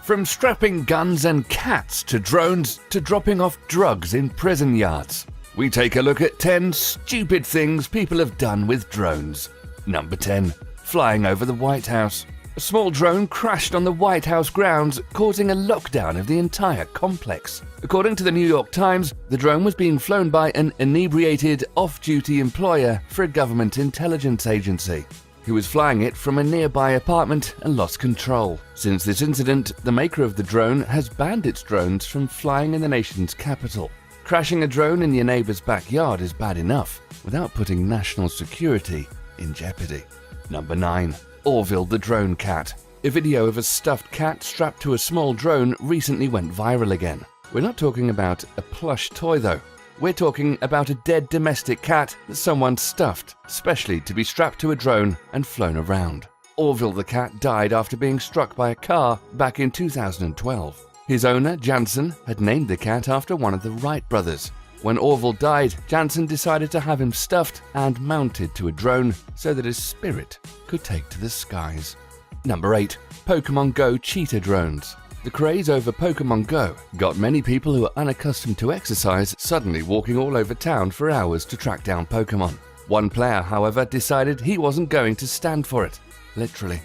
From strapping guns and cats to drones to dropping off drugs in prison yards, we take a look at 10 stupid things people have done with drones. Number 10. Flying over the White House. A small drone crashed on the White House grounds, causing a lockdown of the entire complex. According to the New York Times, the drone was being flown by an inebriated, off-duty employer for a government intelligence agency. He was flying it from a nearby apartment and lost control. Since this incident, the maker of the drone has banned its drones from flying in the nation's capital. Crashing a drone in your neighbor's backyard is bad enough, without putting national security in jeopardy. Number 9. Orville the drone cat. A video of a stuffed cat strapped to a small drone recently went viral again. We're not talking about a plush toy though. We're talking about a dead domestic cat that someone stuffed, specially to be strapped to a drone and flown around. Orville the cat died after being struck by a car back in 2012. His owner, Jansen, had named the cat after one of the Wright brothers. When Orville died, Jansen decided to have him stuffed and mounted to a drone so that his spirit could take to the skies. Number 8. Pokemon Go cheetah drones. The craze over Pokemon Go got many people who are unaccustomed to exercise suddenly walking all over town for hours to track down Pokemon. One player, however, decided he wasn't going to stand for it. Literally.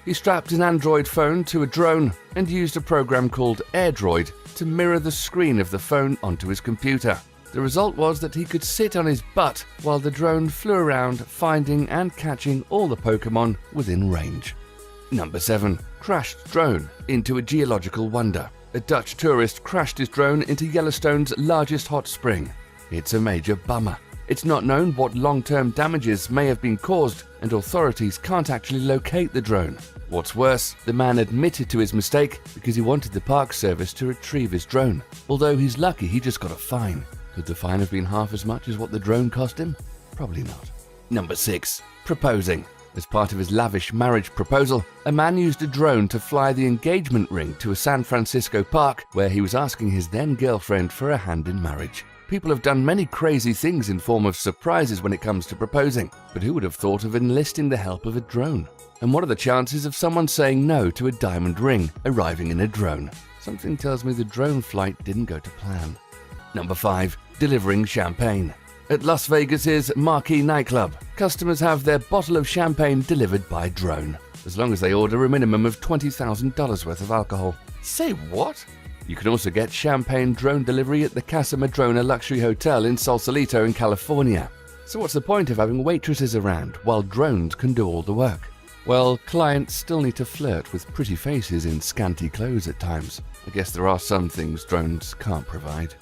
He strapped an Android phone to a drone and used a program called AirDroid to mirror the screen of the phone onto his computer. The result was that he could sit on his butt while the drone flew around, finding and catching all the Pokemon within range. Number 7. Crashed drone into a geological wonder. A Dutch tourist crashed his drone into Yellowstone's largest hot spring. It's a major bummer. It's not known what long-term damages may have been caused, and authorities can't actually locate the drone. What's worse, the man admitted to his mistake because he wanted the Park Service to retrieve his drone. Although he's lucky he just got a fine. Could the fine have been half as much as what the drone cost him? Probably not. Number 6. Proposing. As part of his lavish marriage proposal, a man used a drone to fly the engagement ring to a San Francisco park where he was asking his then-girlfriend for a hand in marriage. People have done many crazy things in form of surprises when it comes to proposing, but who would have thought of enlisting the help of a drone? And what are the chances of someone saying no to a diamond ring arriving in a drone? Something tells me the drone flight didn't go to plan. Number 5. Delivering champagne. At Las Vegas's marquee nightclub, customers have their bottle of champagne delivered by drone, as long as they order a minimum of $20,000 worth of alcohol. Say what? You can also get champagne drone delivery at the Casa Madrona Luxury Hotel in Sausalito in California. So what's the point of having waitresses around while drones can do all the work? Well, clients still need to flirt with pretty faces in scanty clothes at times. I guess there are some things drones can't provide.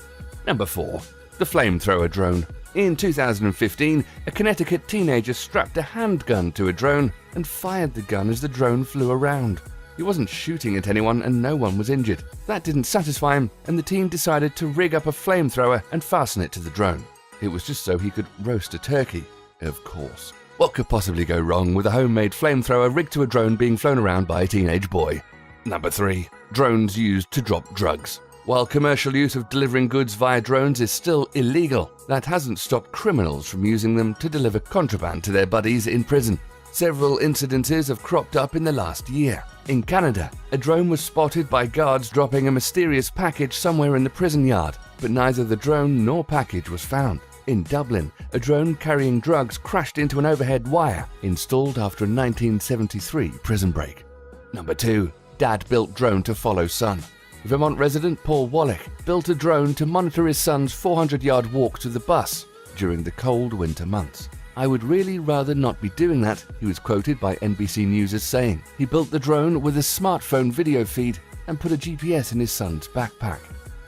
Number 4. The flamethrower drone. In 2015, a Connecticut teenager strapped a handgun to a drone and fired the gun as the drone flew around. He wasn't shooting at anyone and no one was injured. That didn't satisfy him, and the teen decided to rig up a flamethrower and fasten it to the drone. It was just so he could roast a turkey, of course. What could possibly go wrong with a homemade flamethrower rigged to a drone being flown around by a teenage boy? Number 3. Drones used to drop drugs. While commercial use of delivering goods via drones is still illegal, that hasn't stopped criminals from using them to deliver contraband to their buddies in prison. Several incidences have cropped up in the last year. In Canada, a drone was spotted by guards dropping a mysterious package somewhere in the prison yard, but neither the drone nor package was found. In Dublin, a drone carrying drugs crashed into an overhead wire installed after a 1973 prison break. Number 2. Dad-built drone to follow son. Vermont resident Paul Wallach built a drone to monitor his son's 400-yard walk to the bus during the cold winter months. "I would really rather not be doing that," he was quoted by NBC News as saying. He built the drone with a smartphone video feed and put a GPS in his son's backpack.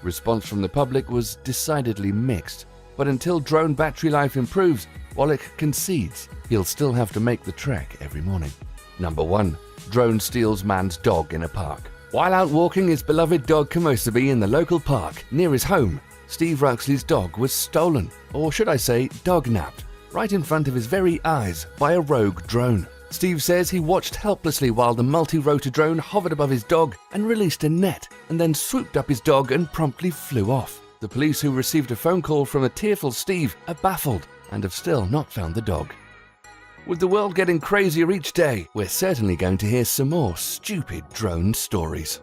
Response from the public was decidedly mixed, but until drone battery life improves, Wallach concedes he'll still have to make the trek every morning. Number 1. Drone steals man's dog in a park. While out walking his beloved dog Komosabe in the local park near his home, Steve Ruxley's dog was stolen, or should I say dog-napped, right in front of his very eyes by a rogue drone. Steve says he watched helplessly while the multi-rotor drone hovered above his dog and released a net, and then swooped up his dog and promptly flew off. The police, who received a phone call from a tearful Steve, are baffled and have still not found the dog. With the world getting crazier each day, we're certainly going to hear some more stupid drone stories.